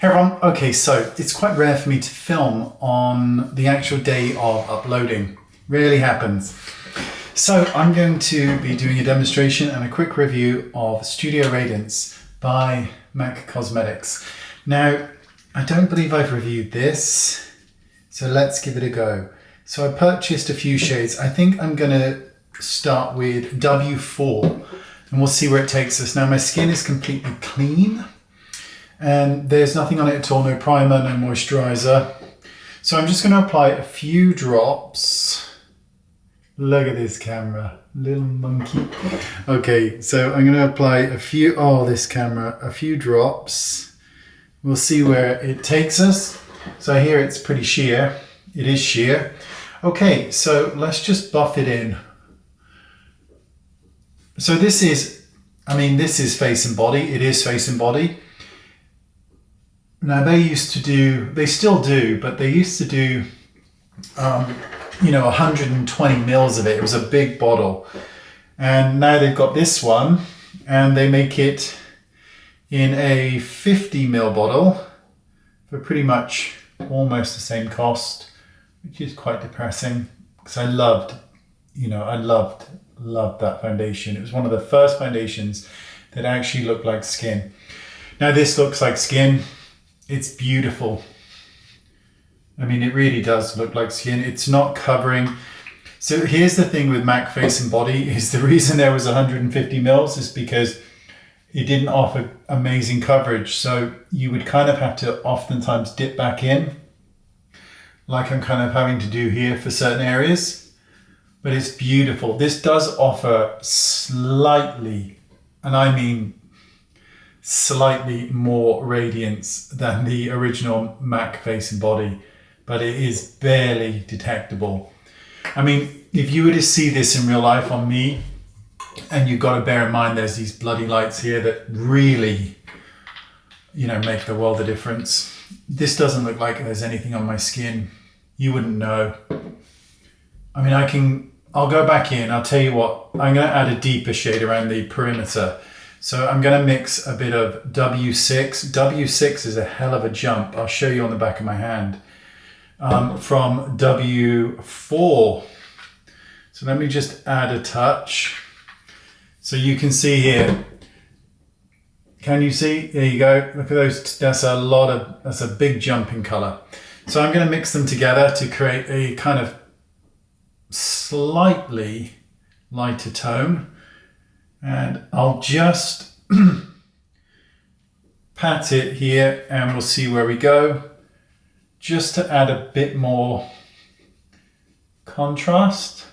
Hey everyone, okay, so it's quite rare for me to film on the actual day of uploading. Rarely happens. So I'm going to be doing a demonstration and a quick review of Studio Radiance by MAC Cosmetics. Now, I don't believe I've reviewed this, so let's give it a go. So I purchased a few shades. I think I'm gonna start with W4 and we'll see where it takes us. Now my skin is completely clean and there's nothing on it at all, no primer, no moisturizer. So I'm just gonna apply a few drops. Look at this camera, little monkey. Okay, so I'm gonna apply a few, a few drops. We'll see where it takes us. So here it's pretty sheer, it is sheer. Okay, so let's just buff it in. So this is face and body, it is face and body. Now they still do, but they used to do, 120 mils of it. It was a big bottle. And now they've got this one and they make it in a 50 ml bottle for pretty much almost the same cost, which is quite depressing because I loved that foundation. It was one of the first foundations that actually looked like skin. Now this looks like skin. It's beautiful. I mean, it really does look like skin. It's not covering. So here's the thing with MAC Face and Body is the reason there was 150 mils is because it didn't offer amazing coverage. So you would kind of have to oftentimes dip back in, like I'm kind of having to do here for certain areas, but it's beautiful. This does offer slightly, and I mean slightly more radiance than the original MAC Face and Body, but it is barely detectable. I mean, if you were to see this in real life on me, and you've got to bear in mind there's these bloody lights here that really, make the world of difference. This doesn't look like there's anything on my skin. You wouldn't know. I mean, I'll go back in, I'll tell you what, I'm gonna add a deeper shade around the perimeter. So I'm going to mix a bit of W6. W6 is a hell of a jump. I'll show you on the back of my hand. From W4. So let me just add a touch. So you can see here. Can you see? There you go. Look at those. That's a big jump in color. So I'm going to mix them together to create a kind of slightly lighter tone. And I'll just pat it here and we'll see where we go. Just to add a bit more contrast.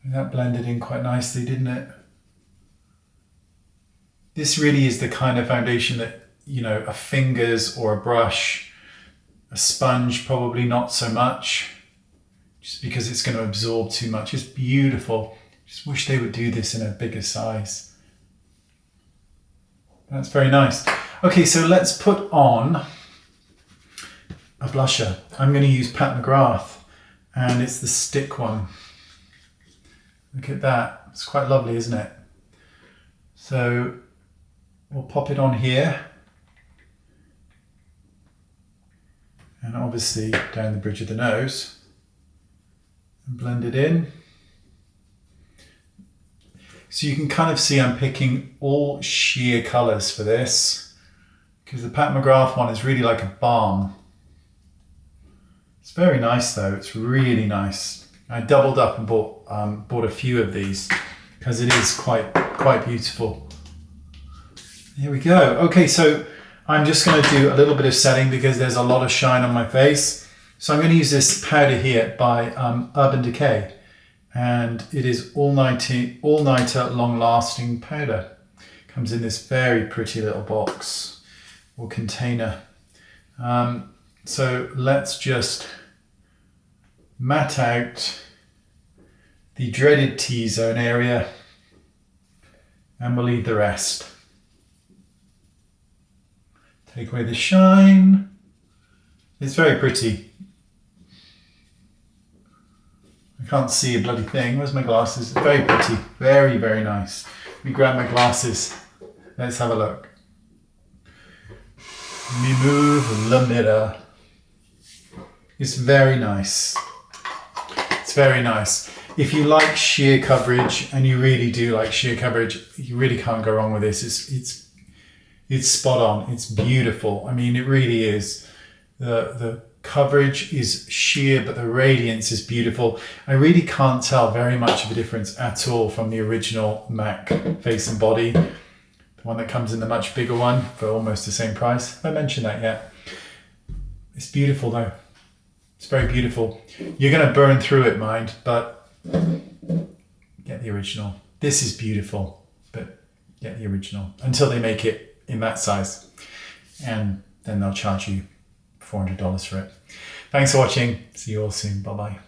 And that blended in quite nicely, didn't it? This really is the kind of foundation that, a fingers or a brush, a sponge, probably not so much, just because it's going to absorb too much. It's beautiful. Just wish they would do this in a bigger size. That's very nice. Okay, so let's put on a blusher. I'm going to use Pat McGrath and it's the stick one. Look at that. It's quite lovely, isn't it? So we'll pop it on here. And obviously down the bridge of the nose. And blend it in. So you can kind of see I'm picking all sheer colours for this because the Pat McGrath one is really like a balm. It's very nice though, it's really nice. I doubled up and bought a few of these because it is quite beautiful. Here we go. Okay, so I'm just going to do a little bit of setting because there's a lot of shine on my face. So I'm going to use this powder here by Urban Decay. And it is all-nighter, long-lasting powder. Comes in this very pretty little box or container. So let's just matte out the dreaded T-zone area and we'll leave the rest. Take away the shine. It's very pretty. I can't see a bloody thing. Where's my glasses? Very pretty. Very, very nice. Let me grab my glasses. Let's have a look. Let me move the mirror. It's very nice. It's very nice. If you like sheer coverage, and you really do like sheer coverage, you really can't go wrong with this. It's spot on. It's beautiful. I mean, it really is. The coverage is sheer, but the radiance is beautiful. I really can't tell very much of a difference at all from the original MAC face and body. The one that comes in the much bigger one for almost the same price. Have I mentioned that yet? It's beautiful though. It's very beautiful. You're going to burn through it, mind, but get the original. This is beautiful, but get the original until they make it in that size. And then they'll charge you $400 for it. Thanks for watching. See you all soon. Bye-bye.